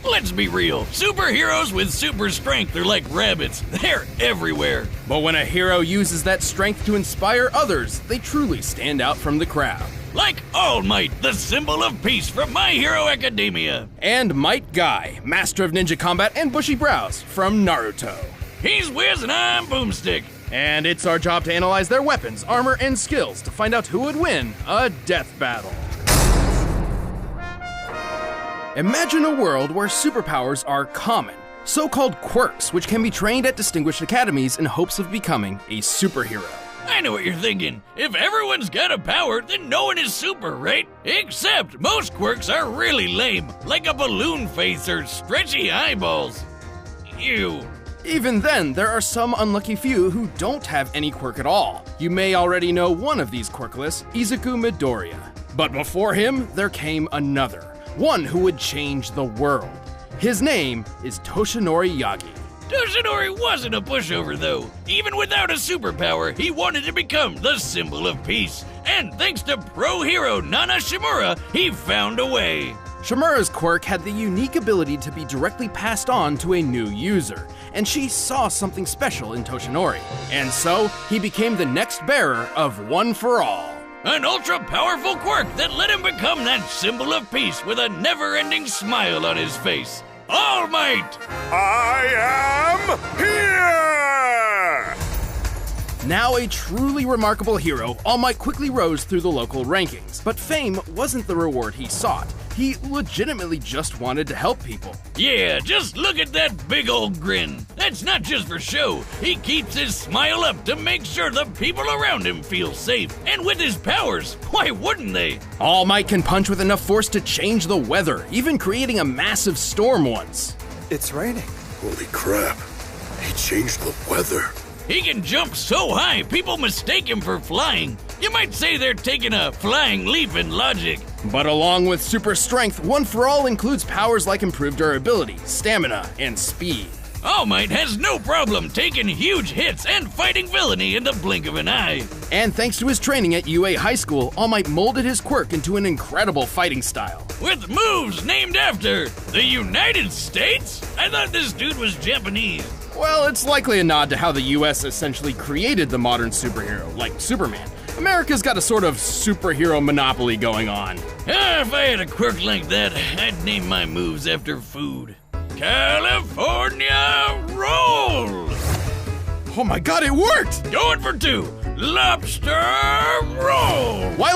Let's be real, superheroes with super strength are like rabbits. They're everywhere. But when a hero uses that strength to inspire others, they truly stand out from the crowd. Like All Might, the symbol of peace from My Hero Academia. And Might Guy, master of ninja combat and bushy brows from Naruto. He's Wiz and I'm Boomstick. And it's our job to analyze their weapons, armor, and skills to find out who would win a death battle. Imagine a world where superpowers are common, so-called quirks, which can be trained at distinguished academies in hopes of becoming a superhero. I know what you're thinking. If everyone's got a power, then no one is super, right? Except most quirks are really lame, like a balloon face or stretchy eyeballs. Ew. Even then, there are some unlucky few who don't have any quirk at all. You may already know one of these quirkless, Izuku Midoriya. But before him, there came another. One who would change the world. His name is Toshinori Yagi. Toshinori wasn't a pushover though. Even without a superpower, he wanted to become the symbol of peace. And thanks to pro hero Nana Shimura, he found a way. Shimura's quirk had the unique ability to be directly passed on to a new user, and she saw something special in Toshinori. And so, he became the next bearer of One for All. An ultra-powerful quirk that let him become that symbol of peace with a never-ending smile on his face. All Might! I am here! Now a truly remarkable hero, All Might quickly rose through the local rankings. But fame wasn't the reward he sought. He legitimately just wanted to help people. Yeah, just look at that big old grin. That's not just for show. He keeps his smile up to make sure the people around him feel safe. And with his powers, why wouldn't they? All Might can punch with enough force to change the weather, even creating a massive storm once. It's raining. Holy crap. He changed the weather. He can jump so high, people mistake him for flying. You might say they're taking a flying leap in logic. But along with super strength, One for All includes powers like improved durability, stamina, and speed. All Might has no problem taking huge hits and fighting villainy in the blink of an eye. And thanks to his training at UA High School, All Might molded his quirk into an incredible fighting style. With moves named after the United States? I thought this dude was Japanese. Well, it's likely a nod to how the US essentially created the modern superhero, like Superman. America's got a sort of superhero monopoly going on. If I had a quirk like that, I'd name my moves after food. California Roll! Oh my god, it worked! Going for two. Lobster Roll! Why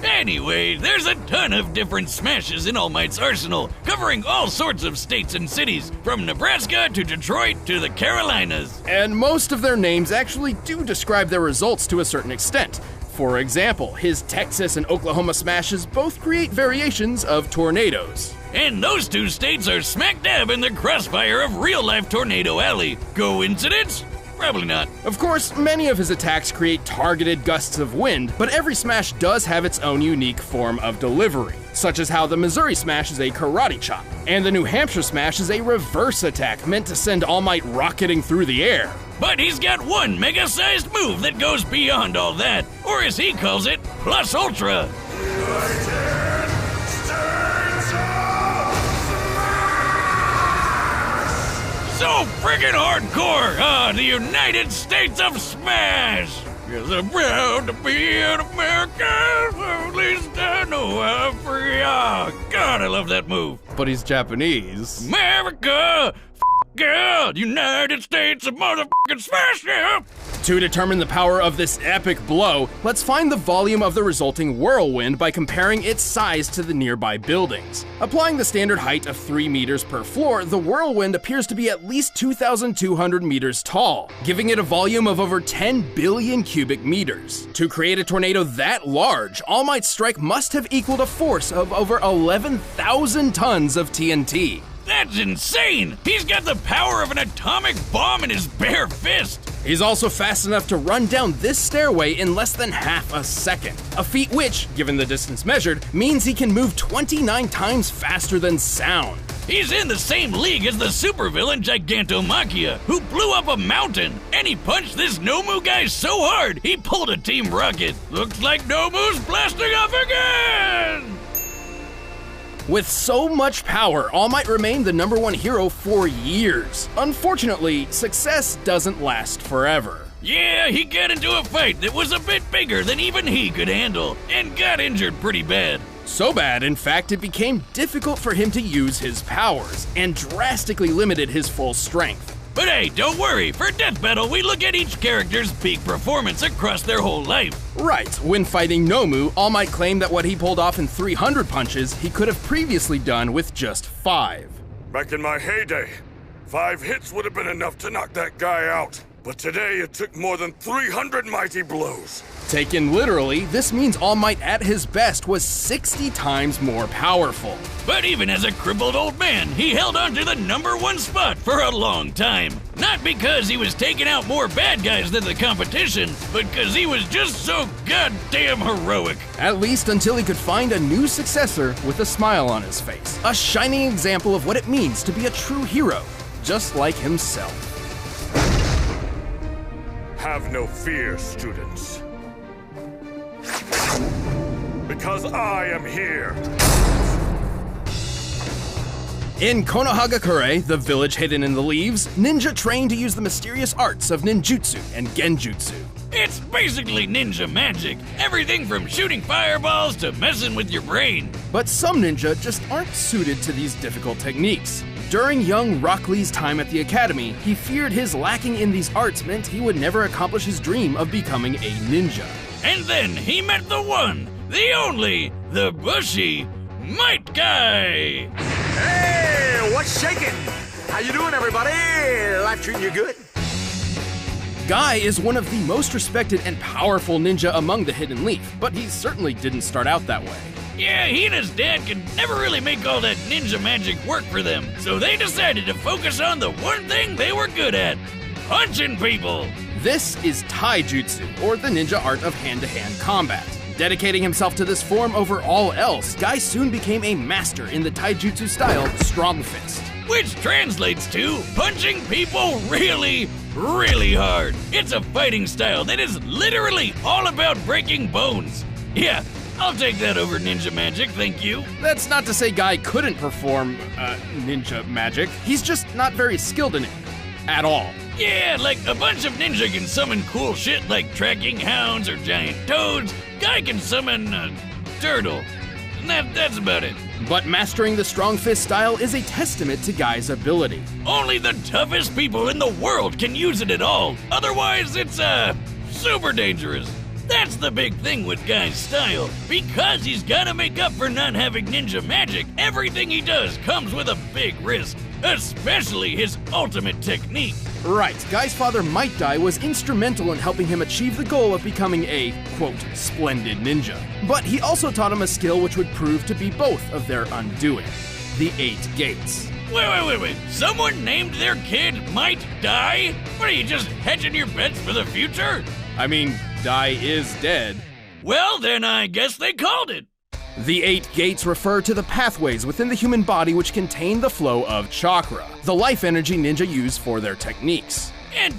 Anyway, there's a ton of different smashes in All Might's arsenal, covering all sorts of states and cities, from Nebraska to Detroit to the Carolinas. And most of their names actually do describe their results to a certain extent. For example, his Texas and Oklahoma smashes both create variations of tornadoes. And those two states are smack dab in the crossfire of real-life Tornado Alley. Coincidence? Probably not. Of course, many of his attacks create targeted gusts of wind, but every smash does have its own unique form of delivery, such as how the Missouri smash is a karate chop, and the New Hampshire smash is a reverse attack meant to send All Might rocketing through the air. But he's got one mega-sized move that goes beyond all that, or as he calls it, plus ultra. So friggin' hardcore! The United States of Smash! Yes, I'm proud to be an American, at least I know I'm free. God, I love that move. But he's Japanese. America! Yeah, United States of motherfucking Smash, yeah! To determine the power of this epic blow, let's find the volume of the resulting whirlwind by comparing its size to the nearby buildings. Applying the standard height of 3 meters per floor, the whirlwind appears to be at least 2,200 meters tall, giving it a volume of over 10 billion cubic meters. To create a tornado that large, All Might's strike must have equaled a force of over 11,000 tons of TNT. That's insane! He's got the power of an atomic bomb in his bare fist! He's also fast enough to run down this stairway in less than half a second. A feat which, given the distance measured, means he can move 29 times faster than sound. He's in the same league as the supervillain Gigantomachia, who blew up a mountain, and he punched this Nomu guy so hard, he pulled a Team Rocket. Looks like Nomu's blasting off again! With so much power, All Might remained the #1 hero for years. Unfortunately, success doesn't last forever. Yeah, he got into a fight that was a bit bigger than even he could handle, and got injured pretty bad. So bad, in fact, it became difficult for him to use his powers, and drastically limited his full strength. But hey, don't worry, for Death Battle we look at each character's peak performance across their whole life. Right, when fighting Nomu, All Might claimed that what he pulled off in 300 punches, he could have previously done with just 5. Back in my heyday, 5 hits would have been enough to knock that guy out. But today it took more than 300 mighty blows. Taken literally, this means All Might at his best was 60 times more powerful. But even as a crippled old man, he held on to the #1 spot for a long time. Not because he was taking out more bad guys than the competition, but because he was just so goddamn heroic. At least until he could find a new successor with a smile on his face. A shining example of what it means to be a true hero, just like himself. Have no fear, students. Because I am here. In Konohagakure, the village hidden in the leaves, ninja train to use the mysterious arts of ninjutsu and genjutsu. It's basically ninja magic. Everything from shooting fireballs to messing with your brain. But some ninja just aren't suited to these difficult techniques. During young Rock Lee's time at the academy, he feared his lacking in these arts meant he would never accomplish his dream of becoming a ninja. And then he met the one, the only, the bushy Might Guy. Hey, what's shaking? How you doing, everybody? Life treating you good? Guy is one of the most respected and powerful ninja among the Hidden Leaf, but he certainly didn't start out that way. Yeah, he and his dad could never really make all that ninja magic work for them, so they decided to focus on the one thing they were good at, punching people. This is taijutsu, or the ninja art of hand-to-hand combat. Dedicating himself to this form over all else, Guy soon became a master in the taijutsu style Strong Fist. Which translates to punching people really, really hard. It's a fighting style that is literally all about breaking bones. Yeah, I'll take that over ninja magic, thank you. That's not to say Guy couldn't perform ninja magic. He's just not very skilled in it. At all. Yeah, like a bunch of ninja can summon cool shit like tracking hounds or giant toads. Guy can summon a turtle. And that's about it. But mastering the Strong Fist style is a testament to Guy's ability. Only the toughest people in the world can use it at all. Otherwise, it's, super dangerous. That's the big thing with Guy's style. Because he's gotta make up for not having ninja magic, everything he does comes with a big risk. Especially his ultimate technique. Right, Guy's father Might Guy was instrumental in helping him achieve the goal of becoming a, quote, splendid ninja. But he also taught him a skill which would prove to be both of their undoing. The 8 Gates. Wait. Someone named their kid Might Die? What are you, just hedging your bets for the future? I mean, Die is dead. Well, then I guess they called it. The 8 Gates refer to the pathways within the human body which contain the flow of chakra, the life energy ninja use for their techniques. And,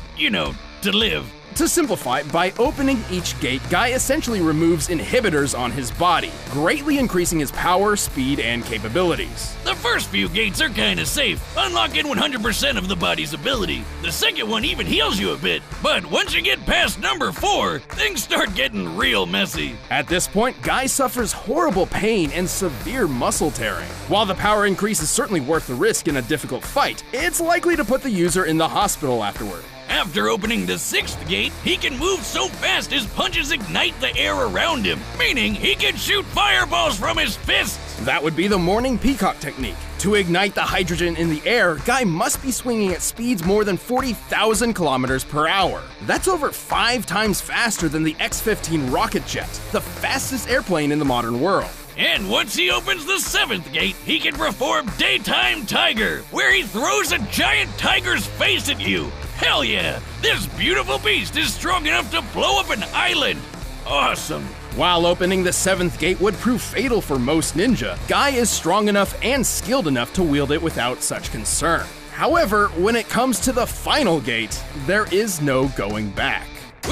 to live. To simplify, by opening each gate, Guy essentially removes inhibitors on his body, greatly increasing his power, speed, and capabilities. The first few gates are kinda safe, unlocking 100% of the body's ability. The second one even heals you a bit, but once you get past number 4, things start getting real messy. At this point, Guy suffers horrible pain and severe muscle tearing. While the power increase is certainly worth the risk in a difficult fight, it's likely to put the user in the hospital afterward. After opening the 6th gate, he can move so fast his punches ignite the air around him, meaning he can shoot fireballs from his fists. That would be the morning peacock technique. To ignite the hydrogen in the air, Guy must be swinging at speeds more than 40,000 kilometers per hour. That's over 5 times faster than the X-15 rocket jet, the fastest airplane in the modern world. And once he opens the 7th gate, he can perform Daytime Tiger, where he throws a giant tiger's face at you. Hell yeah! This beautiful beast is strong enough to blow up an island! Awesome! While opening the 7th gate would prove fatal for most ninja, Guy is strong enough and skilled enough to wield it without such concern. However, when it comes to the final gate, there is no going back.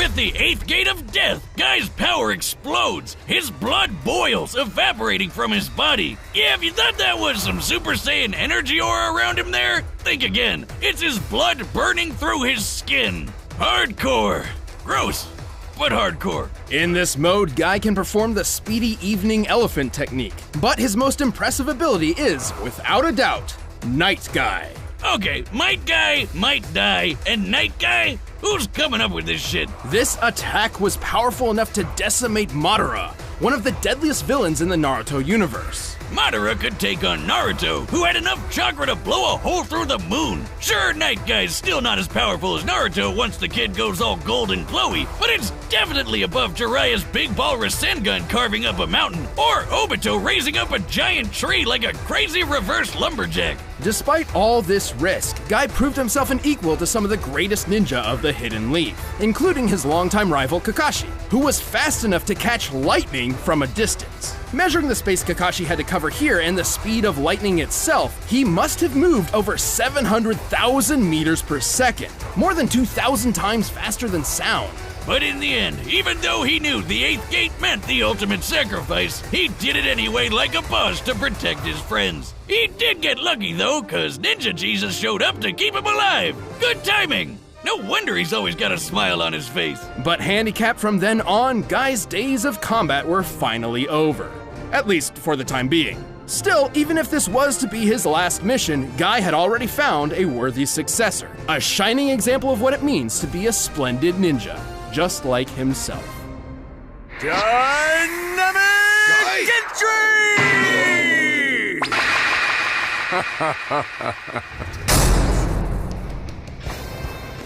With the 8th gate of death, Guy's power explodes. His blood boils, evaporating from his body. Yeah, if you thought that was some Super Saiyan energy aura around him there, think again. It's his blood burning through his skin. Hardcore. Gross, but hardcore. In this mode, Guy can perform the speedy evening elephant technique, but his most impressive ability is, without a doubt, Night Guy. Okay, Might Guy, Might Die, and Night Guy? Who's coming up with this shit? This attack was powerful enough to decimate Madara, one of the deadliest villains in the Naruto universe. Madara could take on Naruto, who had enough chakra to blow a hole through the moon. Sure, Night Guy's still not as powerful as Naruto once the kid goes all gold and glowy, but it's definitely above Jiraiya's big ball Rasengan carving up a mountain, or Obito raising up a giant tree like a crazy reverse lumberjack. Despite all this risk, Guy proved himself an equal to some of the greatest ninja of the Hidden Leaf, including his longtime rival Kakashi, who was fast enough to catch lightning from a distance. Measuring the space Kakashi had to cover here and the speed of lightning itself, he must have moved over 700,000 meters per second, more than 2,000 times faster than sound. But in the end, even though he knew the 8th gate meant the ultimate sacrifice, he did it anyway like a boss to protect his friends. He did get lucky though, cause Ninja Jesus showed up to keep him alive. Good timing. No wonder he's always got a smile on his face. But handicapped from then on, Guy's days of combat were finally over. At least for the time being. Still, even if this was to be his last mission, Guy had already found a worthy successor. A shining example of what it means to be a splendid ninja, just like himself. Dynamic entry!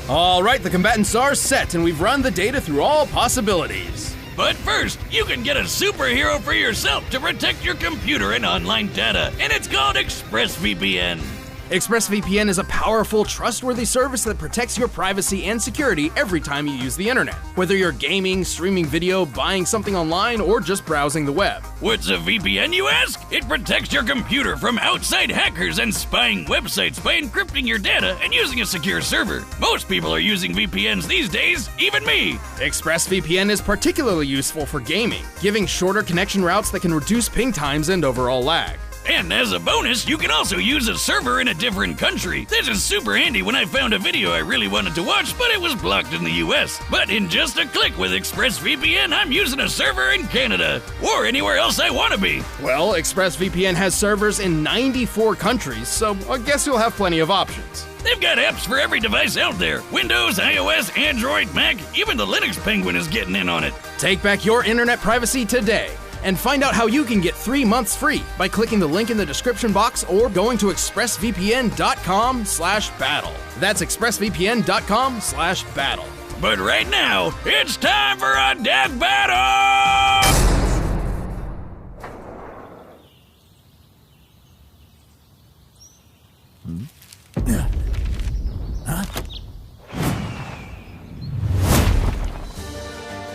All right, the combatants are set, and we've run the data through all possibilities. But first, you can get a superhero for yourself to protect your computer and online data, and it's called ExpressVPN. ExpressVPN is a powerful, trustworthy service that protects your privacy and security every time you use the internet. Whether you're gaming, streaming video, buying something online, or just browsing the web. What's a VPN, you ask? It protects your computer from outside hackers and spying websites by encrypting your data and using a secure server. Most people are using VPNs these days, even me. ExpressVPN is particularly useful for gaming, giving shorter connection routes that can reduce ping times and overall lag. And as a bonus, you can also use a server in a different country. This is super handy when I found a video I really wanted to watch, but it was blocked in the US. But in just a click with ExpressVPN, I'm using a server in Canada, or anywhere else I want to be. Well, ExpressVPN has servers in 94 countries, so I guess you'll have plenty of options. They've got apps for every device out there. Windows, iOS, Android, Mac, even the Linux Penguin is getting in on it. Take back your internet privacy today. And find out how you can get 3 months free by clicking the link in the description box or going to expressvpn.com/battle. That's expressvpn.com/battle. But right now, it's time for a death battle!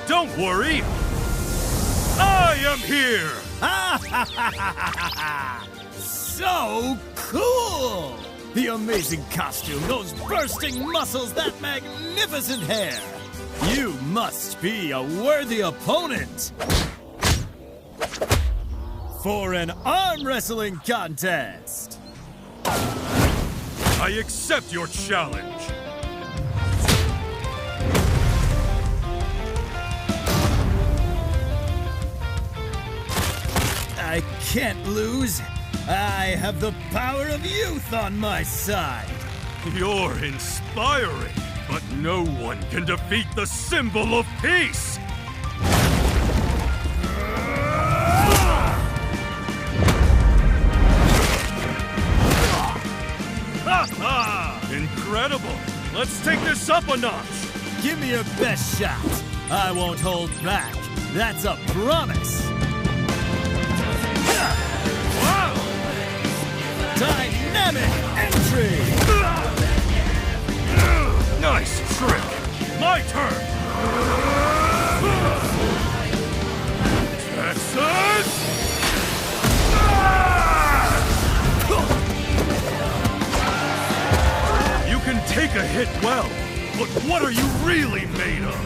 Don't worry! I am here! So cool! The amazing costume, those bursting muscles, that magnificent hair! You must be a worthy opponent! For an arm wrestling contest! I accept your challenge! I can't lose. I have the power of youth on my side. You're inspiring, but no one can defeat the symbol of peace! Ha ha! Incredible! Let's take this up a notch! Give me your best shot. I won't hold back. That's a promise. Wow! Dynamic entry! Nice trick! My turn! Texas! You can take a hit well, but what are you really made of?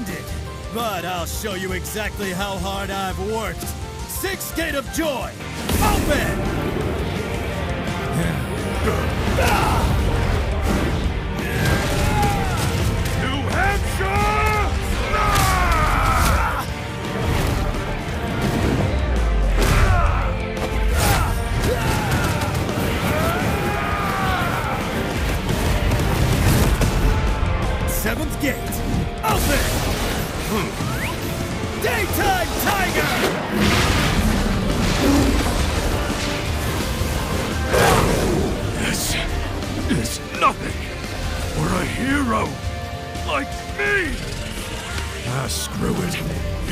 ended. But I'll show you exactly how hard I've worked. Sixth Gate of Joy, open! New Hampshire! Seventh Gate, open! Daytime Tiger! This is nothing for a hero like me! Screw it.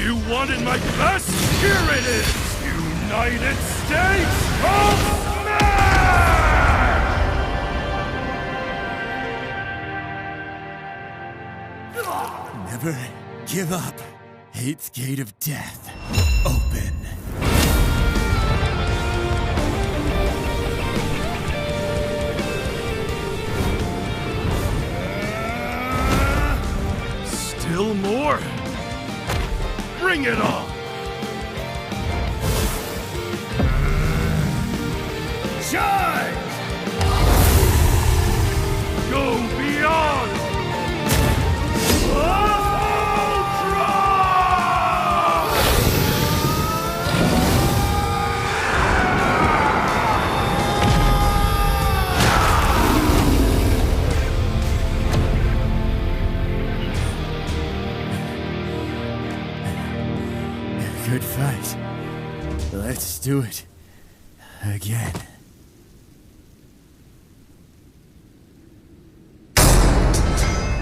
You wanted my best? Here it is! United States of Smash! Never give up. Eighth Gate of Death, open. Still more? Bring it on! Charge! Go beyond! Good fight. Let's do it again.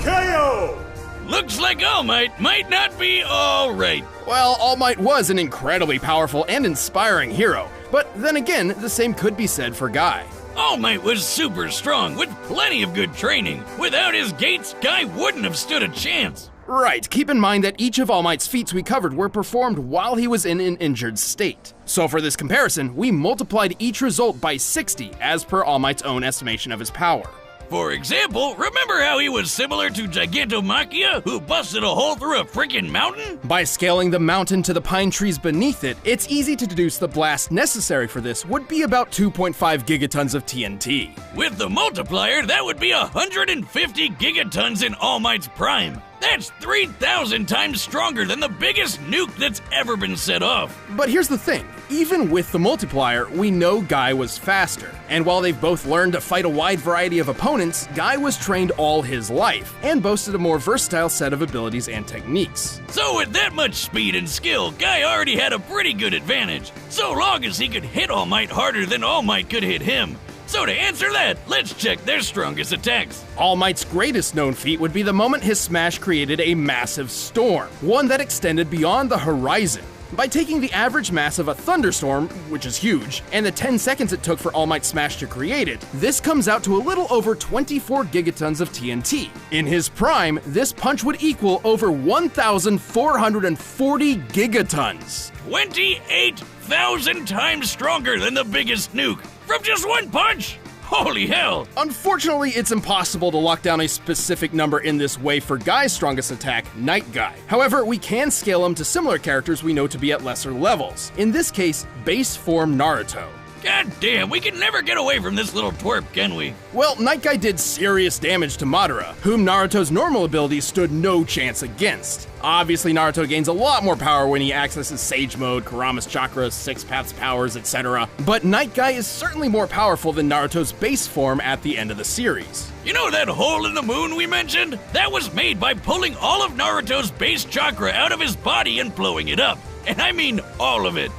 KO! Looks like All Might might not be all right. Well, All Might was an incredibly powerful and inspiring hero, but then again, the same could be said for Guy. All Might was super strong with plenty of good training. Without his gates, Guy wouldn't have stood a chance. Right, keep in mind that each of All Might's feats we covered were performed while he was in an injured state. So for this comparison, we multiplied each result by 60 as per All Might's own estimation of his power. For example, remember how he was similar to Gigantomachia, who busted a hole through a freaking mountain? By scaling the mountain to the pine trees beneath it, it's easy to deduce the blast necessary for this would be about 2.5 gigatons of TNT. With the multiplier, that would be 150 gigatons in All Might's prime. That's 3,000 times stronger than the biggest nuke that's ever been set off. But here's the thing, even with the multiplier, we know Guy was faster. And while they've both learned to fight a wide variety of opponents, Guy was trained all his life, and boasted a more versatile set of abilities and techniques. So with that much speed and skill, Guy already had a pretty good advantage, so long as he could hit All Might harder than All Might could hit him. So to answer that, let's check their strongest attacks. All Might's greatest known feat would be the moment his smash created a massive storm, one that extended beyond the horizon. By taking the average mass of a thunderstorm, which is huge, and the 10 seconds it took for All Might's smash to create it, this comes out to a little over 24 gigatons of TNT. In his prime, this punch would equal over 1,440 gigatons. 28,000 times stronger than the biggest nuke, from just one punch! Holy hell! Unfortunately, it's impossible to lock down a specific number in this way for Guy's strongest attack, Night Guy. However, we can scale him to similar characters we know to be at lesser levels. In this case, base form Naruto. God damn, we can never get away from this little twerp, can we? Well, Night Guy did serious damage to Madara, whom Naruto's normal abilities stood no chance against. Obviously, Naruto gains a lot more power when he accesses Sage Mode, Kurama's Chakra, Six Paths powers, etc. But Night Guy is certainly more powerful than Naruto's base form at the end of the series. You know that hole in the moon we mentioned? That was made by pulling all of Naruto's base chakra out of his body and blowing it up. And I mean all of it.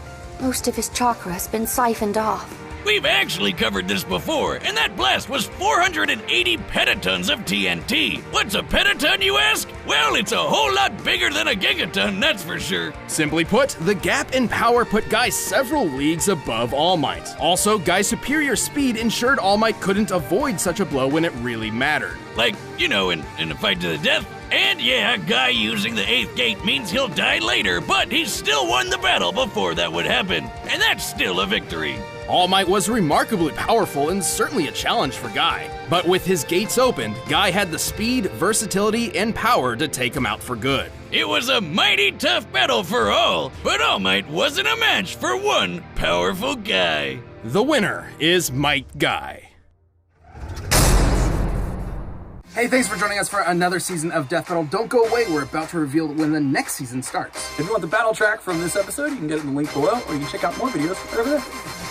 Most of his chakra has been siphoned off. We've actually covered this before, and that blast was 480 petatons of TNT. What's a petaton, you ask? Well, it's a whole lot bigger than a gigaton, that's for sure. Simply put, the gap in power put Guy several leagues above All Might. Also, Guy's superior speed ensured All Might couldn't avoid such a blow when it really mattered. Like, you know, in a fight to the death. And yeah, Guy using the 8th gate means he'll die later, but he still won the battle before that would happen. And that's still a victory. All Might was remarkably powerful and certainly a challenge for Guy. But with his gates opened, Guy had the speed, versatility, and power to take him out for good. It was a mighty tough battle for all, but All Might wasn't a match for one powerful guy. The winner is Might Guy. Hey, thanks for joining us for another season of Death Battle. Don't go away, we're about to reveal when the next season starts. If you want the battle track from this episode, you can get it in the link below, or you can check out more videos right over there.